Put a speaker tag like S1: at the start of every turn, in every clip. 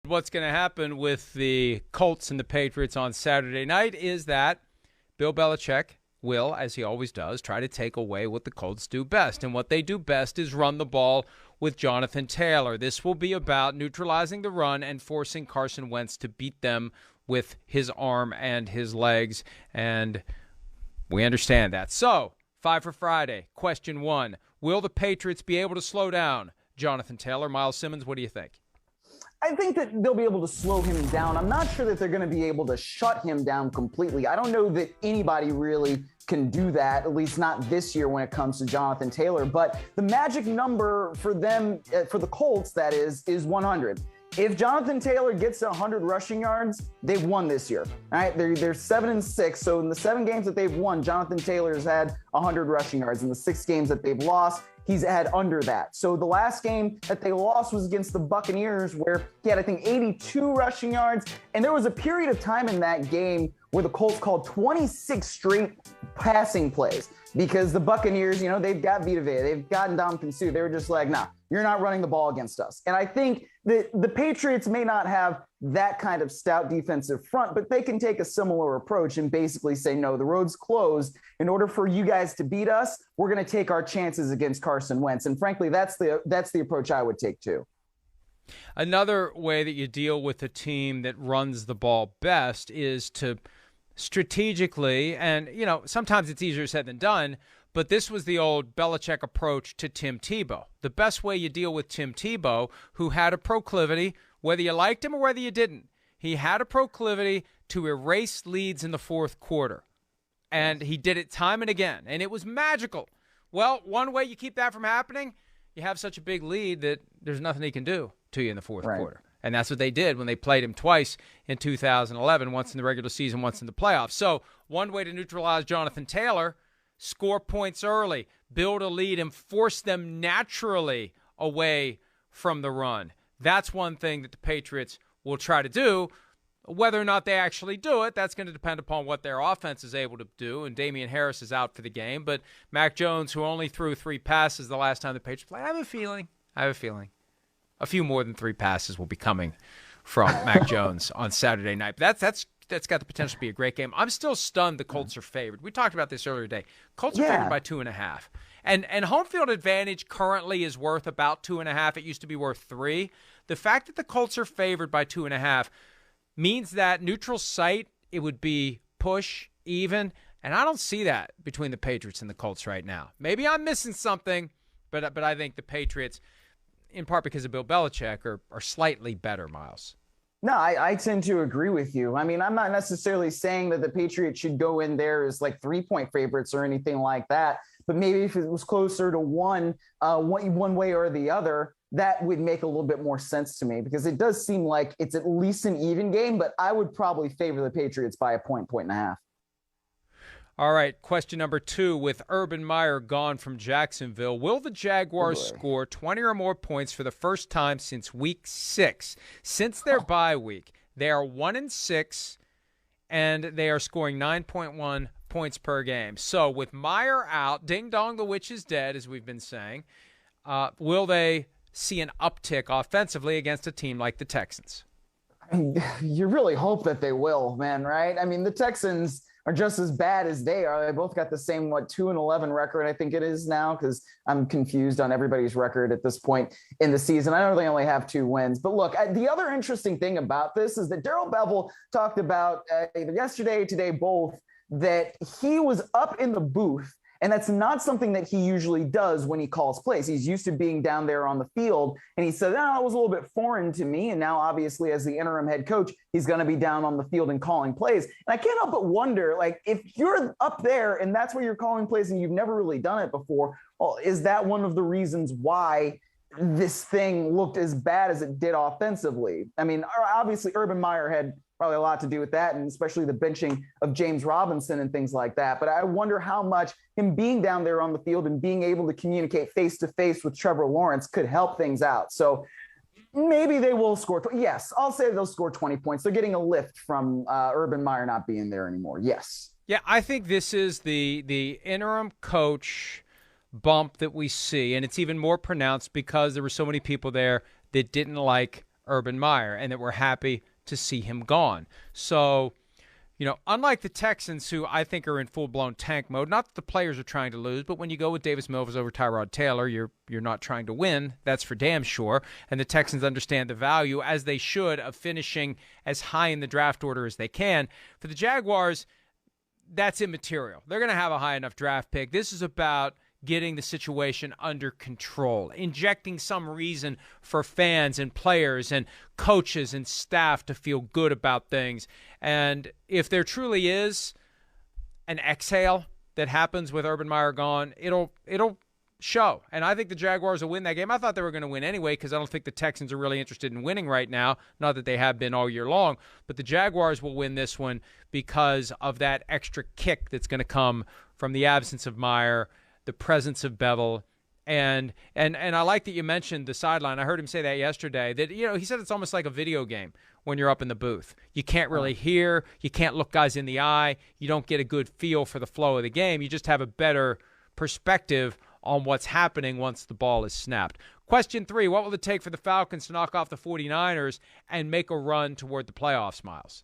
S1: What's going to happen with the Colts and the Patriots on Saturday night is that Bill Belichick will, as he always does, try to take away what the Colts do best. And what they do best is run the ball with Jonathan Taylor. This will be about neutralizing the run and forcing Carson Wentz to beat them with his arm and his legs. And we understand that. So, 5 for Friday. Question 1. Will the Patriots be able to slow down Jonathan Taylor? Myles Simmons, what do you think?
S2: I think that they'll be able to slow him down. I'm not sure that they're going to be able to shut him down completely. I don't know that anybody really can do that, at least not this year when it comes to Jonathan Taylor. But the magic number for them, for the Colts, that is 100. If Jonathan Taylor gets to 100 rushing yards, they've won this year. All right, they're 7-6. So in the 7 games that they've won, Jonathan Taylor has had 100 rushing yards. In the 6 games that they've lost, he's had under that. So the last game that they lost was against the Buccaneers, where he had, I think, 82 rushing yards. And there was a period of time in that game where the Colts called 26 straight passing plays because the Buccaneers, they've got Vita Vea, they've gotten Ndamukong Suh. They were just like, nah, you're not running the ball against us. And I think that the Patriots may not have that kind of stout defensive front, but they can take a similar approach and basically say, no, the road's closed. In order for you guys to beat us, we're going to take our chances against Carson Wentz. And frankly, that's the approach I would take too.
S1: Another way that you deal with a team that runs the ball best is to strategically, and, sometimes it's easier said than done, but this was the old Belichick approach to Tim Tebow. The best way you deal with Tim Tebow, who had a proclivity, whether you liked him or whether you didn't, he had a proclivity to erase leads in the fourth quarter. And he did it time and again, and it was magical. Well, one way you keep that from happening, you have such a big lead that there's nothing he can do to you in the fourth quarter. And that's what they did when they played him twice in 2011, once in the regular season, once in the playoffs. So one way to neutralize Jonathan Taylor, score points early, build a lead, and force them naturally away from the run. That's one thing that the Patriots will try to do. Whether or not they actually do it, that's going to depend upon what their offense is able to do. And Damian Harris is out for the game. But Mac Jones, who only threw 3 passes the last time the Patriots played, I have a feeling a few more than 3 passes will be coming from Mac Jones on Saturday night. But that's got the potential to be a great game. I'm still stunned the Colts are favored. We talked about this earlier today. Colts are favored by 2.5. And home field advantage currently is worth about 2.5. It used to be worth 3. The fact that the Colts are favored by 2.5 means that neutral site, it would be push, even. And I don't see that between the Patriots and the Colts right now. Maybe I'm missing something, but I think the Patriots, in part because of Bill Belichick, are slightly better, Myles.
S2: No, I tend to agree with you. I mean, I'm not necessarily saying that the Patriots should go in there as like 3-point favorites or anything like that. But maybe if it was closer to one way or the other, that would make a little bit more sense to me, because it does seem like it's at least an even game, but I would probably favor the Patriots by a point and a half.
S1: All right, question number 2. With Urban Meyer gone from Jacksonville, will the Jaguars score 20 or more points for the first time since week 6? Since their bye week, they are 1-6, and they are scoring 9.1 points per game. So with Meyer out, ding dong, the witch is dead, as we've been saying, will they see an uptick offensively against a team like the Texans?
S2: I mean, you really hope that they will, man, right? I mean, the Texans are just as bad as they are. They both got the same, 2-11 record, I think it is now, because I'm confused on everybody's record at this point in the season. I know they only have 2 wins. But look, the other interesting thing about this is that Darrell Bevell talked about either yesterday or today, both, that he was up in the booth. And that's not something that he usually does when he calls plays. He's used to being down there on the field. And he said, it was a little bit foreign to me. And now, obviously, as the interim head coach, he's going to be down on the field and calling plays. And I can't help but wonder, if you're up there and that's where you're calling plays and you've never really done it before, well, is that one of the reasons why this thing looked as bad as it did offensively? I mean, obviously, Urban Meyer had probably a lot to do with that, and especially the benching of James Robinson and things like that. But I wonder how much him being down there on the field and being able to communicate face-to-face with Trevor Lawrence could help things out. So maybe they will score. Yes, I'll say they'll score 20 points. They're getting a lift from Urban Meyer not being there anymore. Yes.
S1: Yeah, I think this is the interim coach bump that we see, and it's even more pronounced because there were so many people there that didn't like Urban Meyer and that we're happy to see him gone. So, unlike the Texans, who I think are in full-blown tank mode, not that the players are trying to lose, but when you go with Davis Mills over Tyrod Taylor, you're not trying to win. That's for damn sure. And the Texans understand the value, as they should, of finishing as high in the draft order as they can. For the Jaguars, that's immaterial. They're going to have a high enough draft pick. This is about getting the situation under control, injecting some reason for fans and players and coaches and staff to feel good about things. And if there truly is an exhale that happens with Urban Meyer gone, it'll show. And I think the Jaguars will win that game. I thought they were going to win anyway because I don't think the Texans are really interested in winning right now, not that they have been all year long. But the Jaguars will win this one because of that extra kick that's going to come from the absence of Meyer, the presence of Bevel, and I like that you mentioned the sideline. I heard him say that yesterday, that he said it's almost like a video game when you're up in the booth. You can't really hear, you can't look guys in the eye, you don't get a good feel for the flow of the game. You just have a better perspective on what's happening once the ball is snapped. Question 3, what will it take for the Falcons to knock off the 49ers and make a run toward the playoffs, Miles?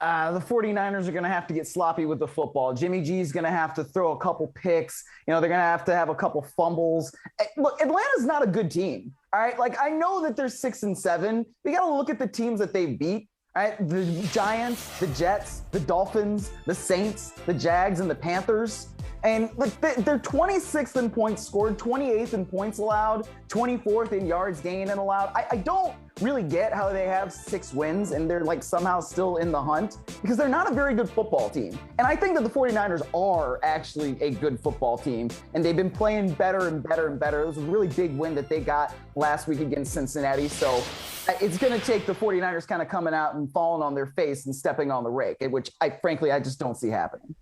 S2: The 49ers are going to have to get sloppy with the football. Jimmy G's going to have to throw a couple picks. They're going to have a couple fumbles. Look, Atlanta's not a good team. All right. Like, I know that they're 6-7. We got to look at the teams that they beat. All right. The Giants, the Jets, the Dolphins, the Saints, the Jags, and the Panthers. And look, they're 26th in points scored, 28th in points allowed, 24th in yards gained and allowed. I don't really get how they have 6 wins and they're like somehow still in the hunt, because they're not a very good football team. And I think that the 49ers are actually a good football team, and they've been playing better and better and better. It was a really big win that they got last week against Cincinnati. So it's going to take the 49ers kind of coming out and falling on their face and stepping on the rake, which I just don't see happening.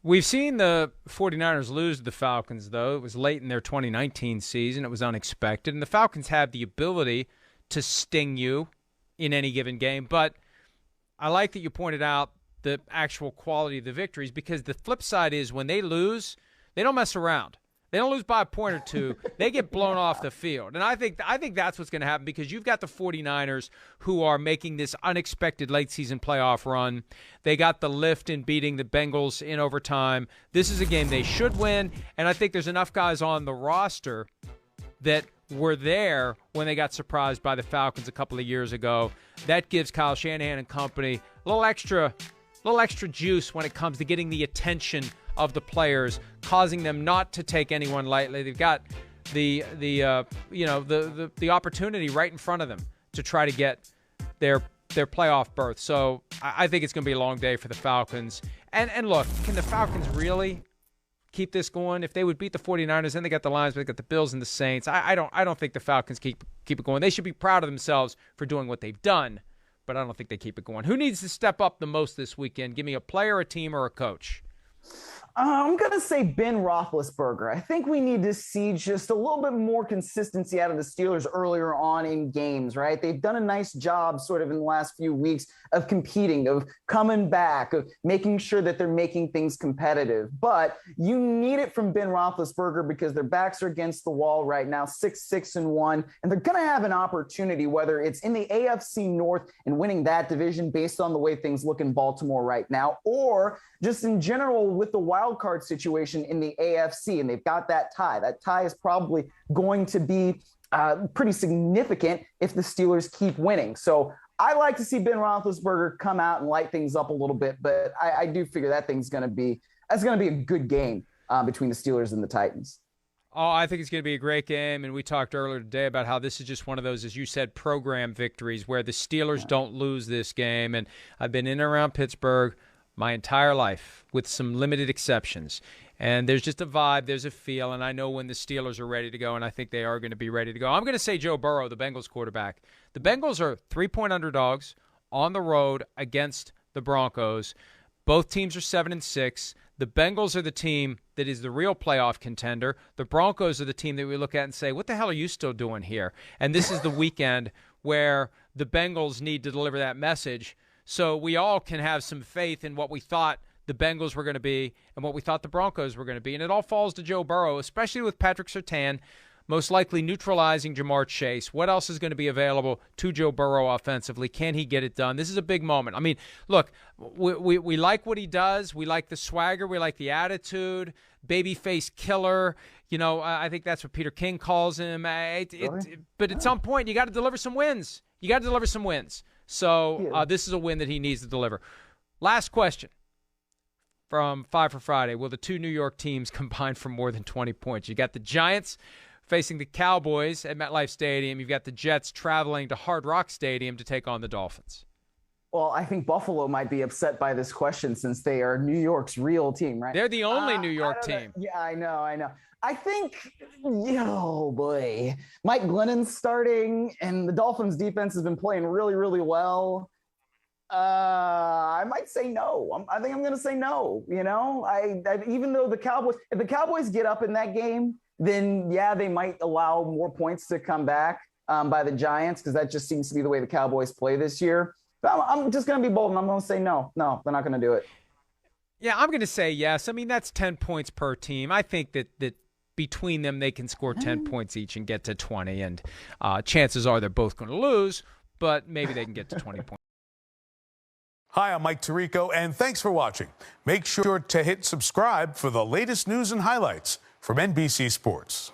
S1: We've seen the 49ers lose to the Falcons, though. It was late in their 2019 season. It was unexpected. And the Falcons have the ability to sting you in any given game. But I like that you pointed out the actual quality of the victories, because the flip side is when they lose, they don't mess around. They don't lose by a point or two. They get blown off the field. And I think that's what's going to happen, because you've got the 49ers who are making this unexpected late-season playoff run. They got the lift in beating the Bengals in overtime. This is a game they should win, and I think there's enough guys on the roster that were there when they got surprised by the Falcons a couple of years ago. That gives Kyle Shanahan and company a little extra juice when it comes to getting the attention of the players, causing them not to take anyone lightly. They've got the opportunity right in front of them to try to get their playoff berth. So I think it's going to be a long day for the Falcons. And look, can the Falcons really keep this going? If they would beat the 49ers, then they got the Lions, but they got the Bills and the Saints. I don't think the Falcons keep it going. They should be proud of themselves for doing what they've done, but I don't think they keep it going. Who needs to step up the most this weekend? Give me a player, a team, or a coach.
S2: I'm going to say Ben Roethlisberger. I think we need to see just a little bit more consistency out of the Steelers earlier on in games, right? They've done a nice job sort of in the last few weeks of competing, of coming back, of making sure that they're making things competitive. But you need it from Ben Roethlisberger, because their backs are against the wall right now, 6-1, and they're going to have an opportunity, whether it's in the AFC North and winning that division based on the way things look in Baltimore right now, or just in general with the wild card situation in the AFC, and they've got that tie. That tie is probably going to be pretty significant if the Steelers keep winning. So I like to see Ben Roethlisberger come out and light things up a little bit, but I do figure that's going to be a good game between the Steelers and the Titans.
S1: Oh, I think it's going to be a great game, and we talked earlier today about how this is just one of those, as you said, program victories where the Steelers don't lose this game. And I've been in and around Pittsburgh my entire life, with some limited exceptions. And there's just a vibe, there's a feel, and I know when the Steelers are ready to go, and I think they are going to be ready to go. I'm going to say Joe Burrow, the Bengals quarterback. The Bengals are 3-point underdogs on the road against the Broncos. Both teams are 7-6. The Bengals are the team that is the real playoff contender. The Broncos are the team that we look at and say, what the hell are you still doing here? And this is the weekend where the Bengals need to deliver that message, so we all can have some faith in what we thought the Bengals were going to be and what we thought the Broncos were going to be. And it all falls to Joe Burrow, especially with Patrick Surtain. most likely neutralizing Jamar Chase. What else is going to be available to Joe Burrow offensively? Can he get it done? This is a big moment. I mean, look, we like what he does. We like the swagger. We like the attitude. Babyface killer. You know, I think that's what Peter King calls him. But at some point, you got to deliver some wins. You got to deliver some wins. So this is a win that he needs to deliver. Last question from 5 for Friday. Will the two New York teams combine for more than 20 points? You got the Giants facing the Cowboys at MetLife Stadium. You've got the Jets traveling to Hard Rock Stadium to take on the Dolphins.
S2: Well, I think Buffalo might be upset by this question since they are New York's real team, right?
S1: They're the only New York team.
S2: Yeah, I know. I think, oh boy, Mike Glennon's starting, and the Dolphins defense has been playing really, really well. I might say no. I think I'm going to say no. You know, I even though if the Cowboys get up in that game, then yeah, they might allow more points to come back by the Giants, because that just seems to be the way the Cowboys play this year. But I'm just going to be bold, and I'm going to say no. No, they're not going to do it.
S1: Yeah, I'm going to say yes. I mean, that's 10 points per team. I think that between them, they can score 10 points each and get to 20. And chances are they're both going to lose, but maybe they can get to 20 points.
S3: Hi, I'm Mike Tirico, and thanks for watching. Make sure to hit subscribe for the latest news and highlights from NBC Sports.